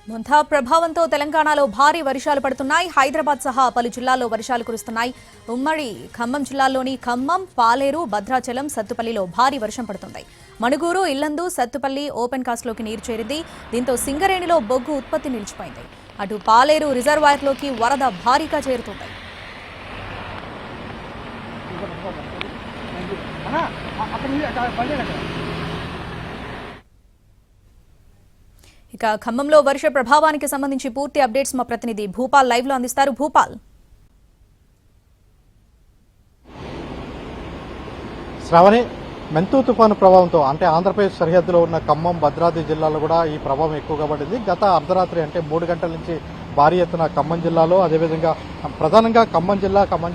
మొంతా ప్రభావంతో తెలంగాణలో భారీ వర్షాలు పడుతున్నాయి. హైదరాబాద్ సహా పలు జిల్లాల్లో వర్షాలు కురుస్తున్నాయి. ఉమ్మడి ఖమ్మం జిల్లాలోని ఖమ్మం, పాలేరు, భద్రాచలం, సత్తుపల్లిలో భారీ వర్షం పడుతుంది. మణుగూరు, ఇల్లందు, సత్తుపల్లి ఓపెన్ కాస్ట్లోకి నీరు చేరింది. దీంతో సింగరేణిలో బొగ్గు ఉత్పత్తి నిలిచిపోయింది. అటు పాలేరు రిజర్వాయర్లోకి వరద భారీగా చేరుతుంది. ఇక ఖమ్మంలో వర్ష ప్రభావానికి సంబంధించి పూర్తి అప్డేట్స్ మా ప్రతినిధి భూపాల్ లైవ్ లో అందిస్తారు. భూపాల్, శ్రావణి, మెంతు తుఫాను ప్రభావంతో అంటే ఆంధ్రప్రదేశ్ సరిహద్దులో ఉన్న ఖమ్మం, భద్రాద్రి జిల్లాలో కూడా ఈ ప్రభావం ఎక్కువగా పడింది. గత అర్ధరాత్రి అంటే 3 గంటల నుంచి భారీ ఎత్తున ఖమ్మం జిల్లాలో, అదేవిధంగా ప్రధానంగా ఖమ్మం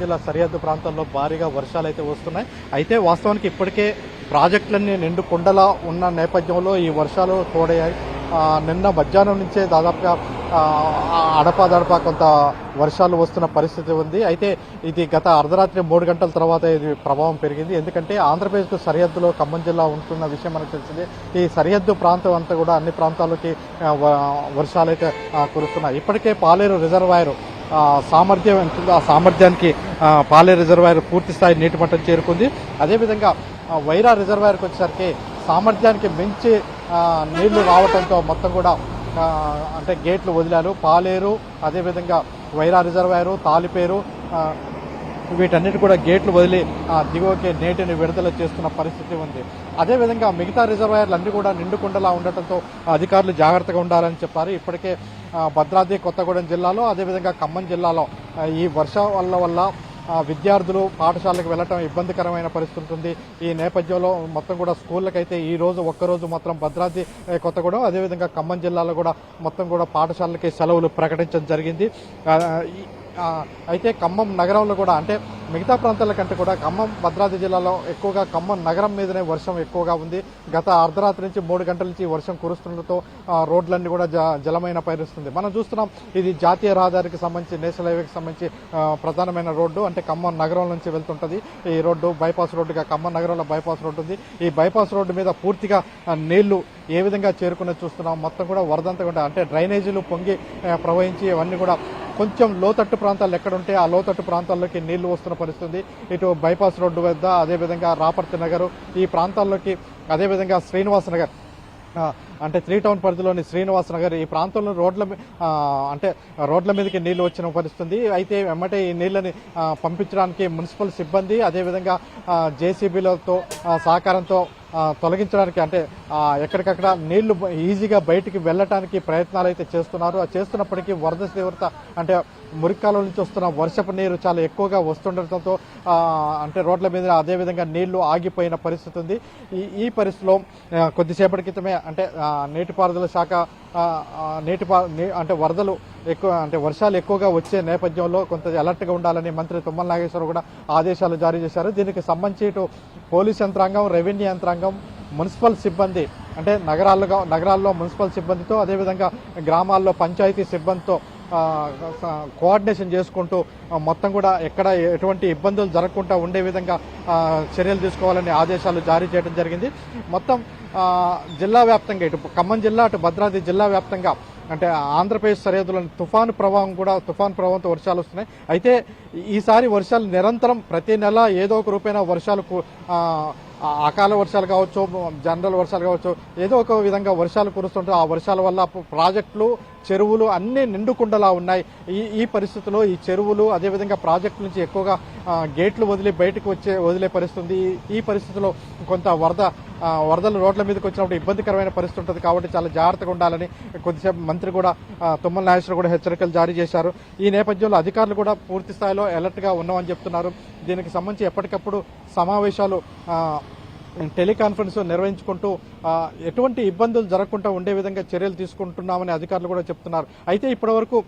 జిల్లా సరిహద్దు ప్రాంతాల్లో భారీగా వర్షాలు అయితే వస్తున్నాయి. అయితే వాస్తవానికి ఇప్పటికే ప్రాజెక్టులన్నీ నిండు కుండలా ఉన్న నేపథ్యంలో ఈ వర్షాలు తోడయ్యాయి. నిన్న మధ్యాహ్నం నుంచే దాదాపుగా అడపాదడపా కొంత వర్షాలు వస్తున్న పరిస్థితి ఉంది. అయితే ఇది గత అర్ధరాత్రి 3 గంటల తర్వాత ఇది ప్రభావం పెరిగింది. ఎందుకంటే ఆంధ్రప్రదేశ్ సరిహద్దులో ఖమ్మం జిల్లా ఉంటున్న విషయం మనకు తెలిసింది. ఈ సరిహద్దు ప్రాంతం అంతా కూడా అన్ని ప్రాంతాలకి వర్షాలు అయితే కురుస్తున్నాయి. ఇప్పటికే పాలేరు రిజర్వాయర్ సామర్థ్యం ఎంతుందో ఆ సామర్థ్యానికి పాలేరు రిజర్వాయర్ పూర్తి స్థాయి నీటి మట్టం చేరుకుంది. అదేవిధంగా వైరా రిజర్వాయర్కి వచ్చేసరికి సామర్థ్యానికి మించి నీళ్లు రావడంతో మొత్తం కూడా అంటే గేట్లు వదిలారు. పాలేరు, అదేవిధంగా వైరా రిజర్వాయరు, తాలిపేరు వీటన్నిటి కూడా గేట్లు వదిలి దిగువకి నీటిని విడుదల చేస్తున్న పరిస్థితి ఉంది. అదేవిధంగా మిగతా రిజర్వాయర్లు అన్ని కూడా నిండుకుండలా ఉండటంతో అధికారులు జాగ్రత్తగా ఉండాలని చెప్పారు. ఇప్పటికే భద్రాద్రి కొత్తగూడెం జిల్లాలో, అదేవిధంగా ఖమ్మం జిల్లాలో ఈ వర్షాల వల్ల విద్యార్థులు పాఠశాలకు వెళ్లడం ఇబ్బందికరమైన పరిస్థితి ఉంటుంది. ఈ నేపథ్యంలో మొత్తం కూడా స్కూళ్ళకైతే ఈ రోజు ఒక్కరోజు మాత్రం భద్రాద్రి కొత్తగూడెం, అదేవిధంగా ఖమ్మం జిల్లాలో కూడా మొత్తం కూడా పాఠశాలకి సెలవులు ప్రకటించడం జరిగింది. అయితే ఖమ్మం నగరంలో కూడా అంటే మిగతా ప్రాంతాల కంటే కూడా ఖమ్మం, భద్రాద్రి జిల్లాలో ఎక్కువగా ఖమ్మం నగరం మీదనే వర్షం ఎక్కువగా ఉంది. గత అర్ధరాత్రి నుంచి 3 గంటల నుంచి వర్షం కురుస్తుండటంతో రోడ్లన్నీ కూడా జలమైన పరిస్థితుంది. మనం చూస్తున్నాం, ఇది జాతీయ రహదారికి సంబంధించి, నేషనల్ హైవేకి సంబంధించి ప్రధానమైన రోడ్డు. అంటే ఖమ్మం నగరం నుంచి వెళ్తుంటది ఈ రోడ్డు. బైపాస్ రోడ్డుగా ఖమ్మం నగరంలో బైపాస్ రోడ్డు ఉంది. ఈ బైపాస్ రోడ్డు మీద పూర్తిగా నీళ్లు ఏ విధంగా చేరుకున్నది చూస్తున్నాం. మొత్తం కూడా వరదంతా కూడా అంటే డ్రైనేజీలు పొంగి ప్రవహించి ఇవన్నీ కూడా కొంచెం లోతట్టు ప్రాంతాలు ఎక్కడుంటే ఆ లోతట్టు ప్రాంతాల్లోకి నీళ్లు వస్తున్న పరిస్థితుంది. ఇటు బైపాస్ రోడ్డు వద్ద, అదేవిధంగా రాపర్తి నగర్ ఈ ప్రాంతాల్లోకి, అదేవిధంగా శ్రీనివాస నగర్ అంటే 3 టౌన్ పరిధిలోని శ్రీనివాస నగర్ ఈ ప్రాంతంలో రోడ్ల మీదకి నీళ్లు వచ్చిన పరిస్థితుంది. అయితే వెంబటే ఈ నీళ్లని పంపించడానికి మున్సిపల్ సిబ్బంది, అదేవిధంగా జేసీబీలతో సహకారంతో తొలగించడానికి అంటే ఎక్కడికక్కడ నీళ్లు ఈజీగా బయటికి వెళ్లడానికి ప్రయత్నాలు అయితే చేస్తున్నారు. చేస్తున్నప్పటికీ వరద తీవ్రత అంటే మురికాల నుంచి వస్తున్న వర్షపు నీరు చాలా ఎక్కువగా వస్తుండటంతో అంటే రోడ్ల మీద అదేవిధంగా నీళ్లు ఆగిపోయిన పరిస్థితి ఉంది. ఈ పరిస్థితిలో కొద్దిసేపటి క్రితమే అంటే నీటిపారుదల శాఖ అంటే వరదలు ఎక్కువ అంటే వర్షాలు ఎక్కువగా వచ్చే నేపథ్యంలో కొంత అలర్ట్గా ఉండాలని మంత్రి తుమ్మల నాగేశ్వరరావు కూడా ఆదేశాలు జారీ చేశారు. దీనికి సంబంధించి ఇటు పోలీస్ యంత్రాంగం, రెవెన్యూ యంత్రాంగం, మున్సిపల్ సిబ్బంది అంటే నగరాల్లో మున్సిపల్ సిబ్బందితో, అదేవిధంగా గ్రామాల్లో పంచాయతీ సిబ్బందితో కోఆర్డినేషన్ చేసుకుంటూ మొత్తం కూడా ఎక్కడ ఎటువంటి ఇబ్బందులు జరగకుండా ఉండే విధంగా చర్యలు తీసుకోవాలని ఆదేశాలు జారీ చేయడం జరిగింది. మొత్తం జిల్లా వ్యాప్తంగా ఇటు ఖమ్మం జిల్లా, అటు భద్రాద్రి జిల్లా వ్యాప్తంగా అంటే ఆంధ్రప్రదేశ్ సరిహద్దులోని తుఫాను ప్రభావంతో వర్షాలు వస్తున్నాయి. అయితే ఈసారి వర్షాలు నిరంతరం ప్రతి నెల ఏదో ఒక రూపేణ వర్షాలు అకాల వర్షాలు కావచ్చు, జనరల్ వర్షాలు కావచ్చు, ఏదో ఒక విధంగా వర్షాలు కురుస్తుంటే ఆ వర్షాల వల్ల ప్రాజెక్టులు, చెరువులు అన్నీ నిండుకుండలా ఉన్నాయి. ఈ పరిస్థితుల్లో ఈ చెరువులు, అదేవిధంగా ప్రాజెక్టుల నుంచి ఎక్కువగా గేట్లు బయటకు వదిలే పరిస్థితి. ఈ పరిస్థితిలో కొంత వరదలు రోడ్ల మీదకి వచ్చినప్పుడు ఇబ్బందికరమైన పరిస్థితి ఉంటుంది. కాబట్టి చాలా జాగ్రత్తగా ఉండాలని కొద్దిసేపు మంత్రి కూడా తుమ్మల నాగేశ్వరరావు కూడా హెచ్చరికలు జారీ చేశారు. ఈ నేపథ్యంలో అధికారులు కూడా పూర్తి స్థాయిలో అలర్ట్గా ఉన్నామని చెప్తున్నారు. దీనికి సంబంధించి ఎప్పటికప్పుడు సమావేశాలు, టెలికాన్ఫరెన్స్ నిర్వహించుకుంటూ ఎటువంటి ఇబ్బందులు జరగకుండా ఉండే విధంగా చర్యలు తీసుకుంటున్నామని అధికారులు కూడా చెప్తున్నారు. అయితే ఇప్పటివరకు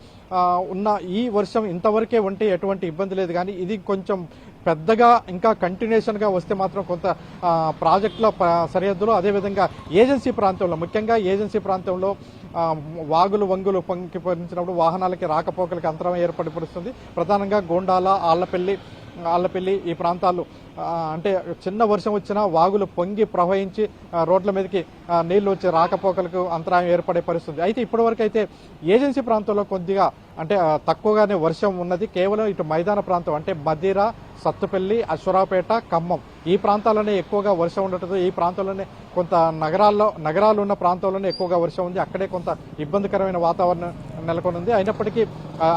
ఉన్న ఈ వర్షం ఇంతవరకే ఉంటే ఎటువంటి ఇబ్బంది లేదు. కానీ ఇది కొంచెం పెద్దగా ఇంకా కంటిన్యూషన్గా వస్తే మాత్రం కొంత ప్రాజెక్టుల సరిహద్దులో, అదేవిధంగా ఏజెన్సీ ప్రాంతంలో, ముఖ్యంగా ఏజెన్సీ ప్రాంతంలో వాగులు వంగులు పొంగిపోయించినప్పుడు వాహనాలకి రాకపోకలకి అంతరం ఏర్పడి పడుతుంది. ప్రధానంగా గోండాల, ఆళ్లపల్లి అల్లపల్లి ఈ ప్రాంతాలు అంటే చిన్న వర్షం వచ్చినా వాగులు పొంగి ప్రవహించి రోడ్ల మీదకి నీళ్లు వచ్చి రాకపోకలకు అంతరాయం ఏర్పడే పరిస్థితి. అయితే ఇప్పటివరకు అయితే ఏజెన్సీ ప్రాంతంలో కొద్దిగా అంటే తక్కువగానే వర్షం ఉన్నది. కేవలం ఇటు మైదాన ప్రాంతం అంటే మదిర, సత్తుపల్లి, అశ్వరావుపేట, ఖమ్మం ఈ ప్రాంతాల్లోనే ఎక్కువగా వర్షం ఉండటంతో ఈ ప్రాంతంలోనే కొంత నగరాలు ఉన్న ప్రాంతాల్లోనే ఎక్కువగా వర్షం ఉంది. అక్కడే కొంత ఇబ్బందికరమైన వాతావరణం నెలకొని ఉంది. అయినప్పటికీ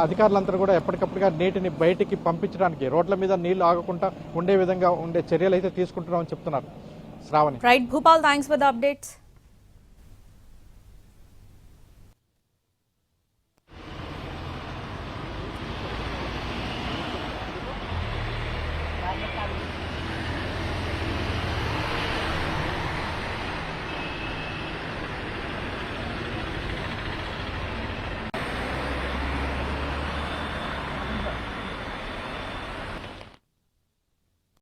అధికారులందరూ కూడా ఎప్పటికప్పుడుగా నీటిని బయటికి పంపించడానికి రోడ్ల మీద నీళ్లు ఆగకుండా ఉండే విధంగా ఉండే చర్యలు అయితే తీసుకుంటున్నామని చెప్తున్నారు. Shravani. Right Bhupal, thanks for the updates.